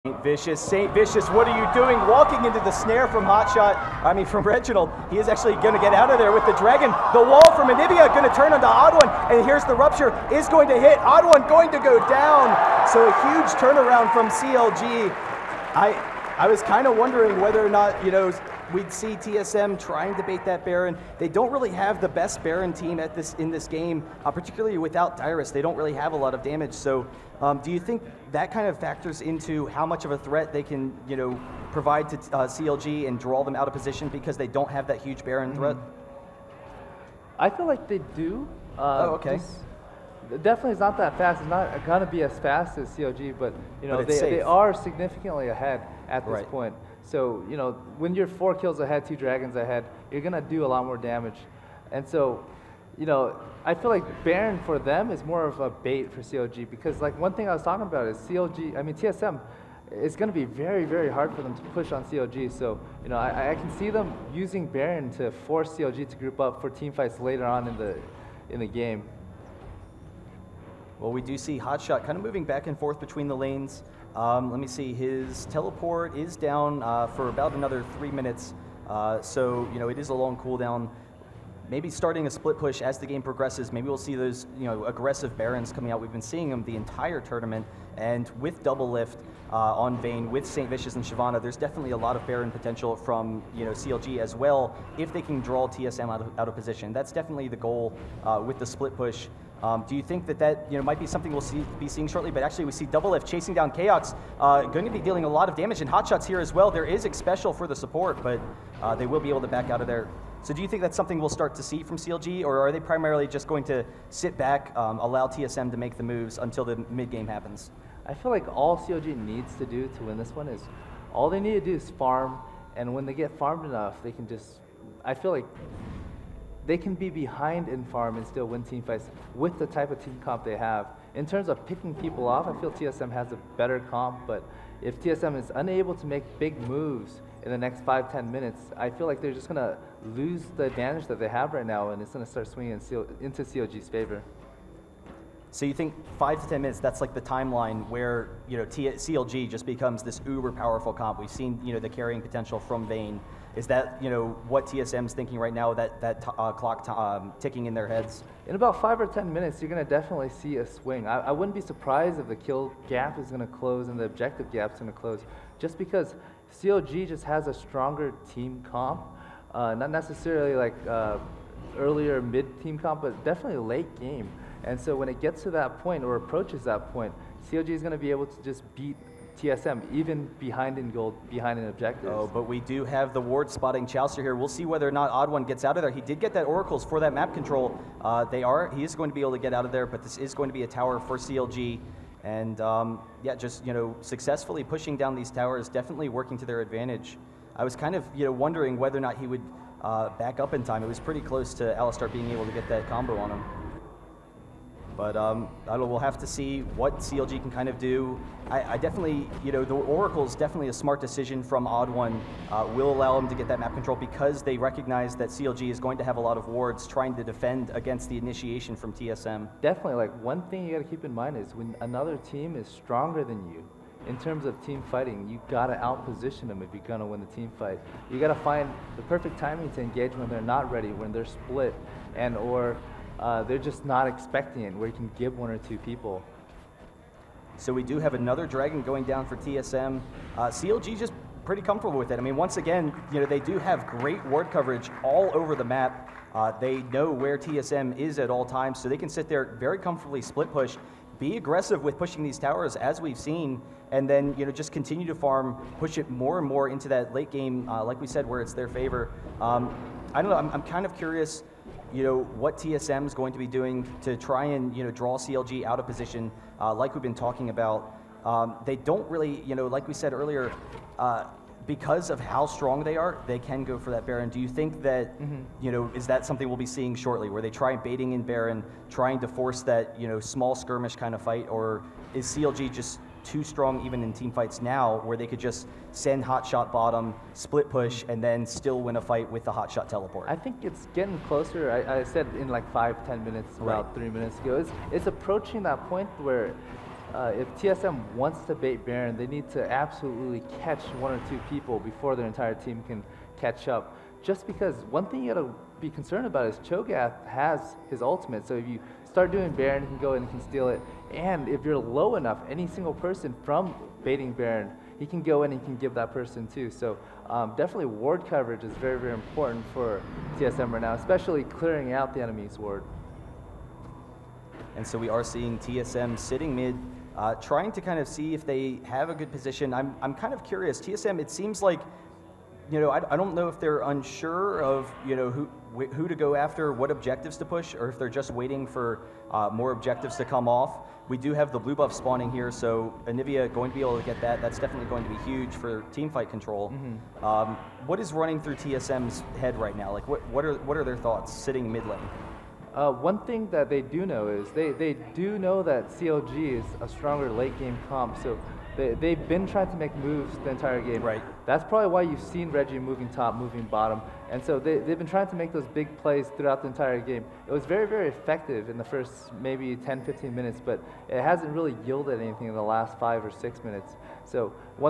Saint Vicious, what are you doing? Walking into the snare from from Reginald. He is actually going to get out of there with the Dragon. The wall from Anivia going to turn onto Odd1, and here's the Rupture, is going to hit. Odd1 going to go down. So a huge turnaround from CLG. I was kind of wondering whether or not, we'd see TSM trying to bait that Baron. They don't really have the best Baron team in this game, particularly without Dyrus. They don't really have a lot of damage. So do you think that kind of factors into how much of a threat they can, provide to CLG and draw them out of position because they don't have that huge Baron threat? I feel like they do. Oh, okay. Definitely, it's not that fast. It's not going to be as fast as CLG, but they are significantly ahead at this point. So when you're 4 kills ahead, 2 dragons ahead, you're going to do a lot more damage. And so, I feel like Baron for them is more of a bait for CLG, because like one thing I was talking about is TSM. It's going to be very, very hard for them to push on CLG. So, I can see them using Baron to force CLG to group up for team fights later on in the game. Well, we do see Hotshot kind of moving back and forth between the lanes. Let me see, his teleport is down for about another 3 minutes. So, it is a long cooldown. Maybe starting a split push as the game progresses. Maybe we'll see those, aggressive Barons coming out. We've been seeing them the entire tournament. And with Double Lift on Vayne, with Saint Vicious and Shyvana, there's definitely a lot of Baron potential from, CLG as well, if they can draw TSM out of position. That's definitely the goal with the split push. Do you think that might be something we'll be seeing shortly? But actually, we see Double Lift chasing down Chaos, going to be dealing a lot of damage, and Hotshot's here as well. There is X Special for the support, but they will be able to back out of there. So do you think that's something we'll start to see from CLG, or are they primarily just going to sit back, allow TSM to make the moves until the mid-game happens? I feel like all CLG needs to do to win this one is, all they need to do is farm, and when they get farmed enough, they can just, I feel like they can be behind in farm and still win team fights with the type of team comp they have. In terms of picking people off, I feel TSM has a better comp, but if TSM is unable to make big moves in the next 5-10 minutes, I feel like they're just going to lose the advantage that they have right now, and it's going to start swinging into CLG's favor. So you think 5 to 10 minutes, that's like the timeline where CLG just becomes this uber powerful comp. We've seen the carrying potential from Vayne. Is that what TSM's thinking right now? That clock ticking in their heads? In about 5 or 10 minutes, you're going to definitely see a swing. I wouldn't be surprised if the kill gap is going to close and the objective gap is going to close, just because CLG just has a stronger team comp, not necessarily like earlier mid-team comp, but definitely late game. And so when it gets to that point or approaches that point, CLG is going to be able to just beat TSM, even behind in gold, behind in objectives. Oh, but we do have the ward spotting Chowster here. We'll see whether or not Odd1 gets out of there. He did get that Oracles for that map control. He is going to be able to get out of there, but this is going to be a tower for CLG. And yeah, just successfully pushing down these towers, definitely working to their advantage. I was kind of wondering whether or not he would back up in time. It was pretty close to Alistar being able to get that combo on him. But we'll have to see what CLG can kind of do. I definitely, the Oracle is definitely a smart decision from Odd1. Will allow them to get that map control because they recognize that CLG is going to have a lot of wards trying to defend against the initiation from TSM. Definitely, like one thing you got to keep in mind is when another team is stronger than you, in terms of team fighting, you got to outposition them if you're going to win the team fight. You got to find the perfect timing to engage when they're not ready, when they're split, and or they're just not expecting it, where you can give 1 or 2 people. So we do have another Dragon going down for TSM. CLG just pretty comfortable with it. I mean, once again, they do have great ward coverage all over the map. They know where TSM is at all times, so they can sit there very comfortably split push, be aggressive with pushing these towers as we've seen, and then just continue to farm, push it more and more into that late game, like we said, where it's their favor. I don't know, I'm kind of curious what TSM is going to be doing to try and draw CLG out of position, like we've been talking about. They don't really, like we said earlier, because of how strong they are, they can go for that Baron. Do you think that, is that something we'll be seeing shortly, where they try baiting in Baron, trying to force that, small skirmish kind of fight, or is CLG just too strong even in team fights now, where they could just send Hotshot bottom, split push, and then still win a fight with the Hotshot teleport? I think it's getting closer. I said in like 5-10 minutes, about 3 minutes ago. It's approaching that point where if TSM wants to bait Baron, they need to absolutely catch 1 or 2 people before their entire team can catch up. Just because one thing you gotta be concerned about is Cho'Gath has his ultimate, so if you start doing Baron, he can go in and can steal it, and if you're low enough, any single person from baiting Baron, he can go in and he can give that person too. So definitely ward coverage is very, very important for TSM right now, especially clearing out the enemy's ward. And so we are seeing TSM sitting mid, trying to kind of see if they have a good position. I'm kind of curious. TSM, it seems like, you know, I don't know if they're unsure of, you know, who to go after, what objectives to push, or if they're just waiting for more objectives to come off. We do have the blue buff spawning here, so Anivia going to be able to get that. That's definitely going to be huge for team fight control. What is running through TSM's head right now? Like, what are their thoughts sitting mid lane? One thing that they do know is they do know that CLG is a stronger late game comp, so they've been trying to make moves the entire game. Right. That's probably why you've seen Reggie moving top, moving bottom, and so they've been trying to make those big plays throughout the entire game. It was very, very effective in the first maybe 10, 15 minutes, but it hasn't really yielded anything in the last 5 or 6 minutes. So one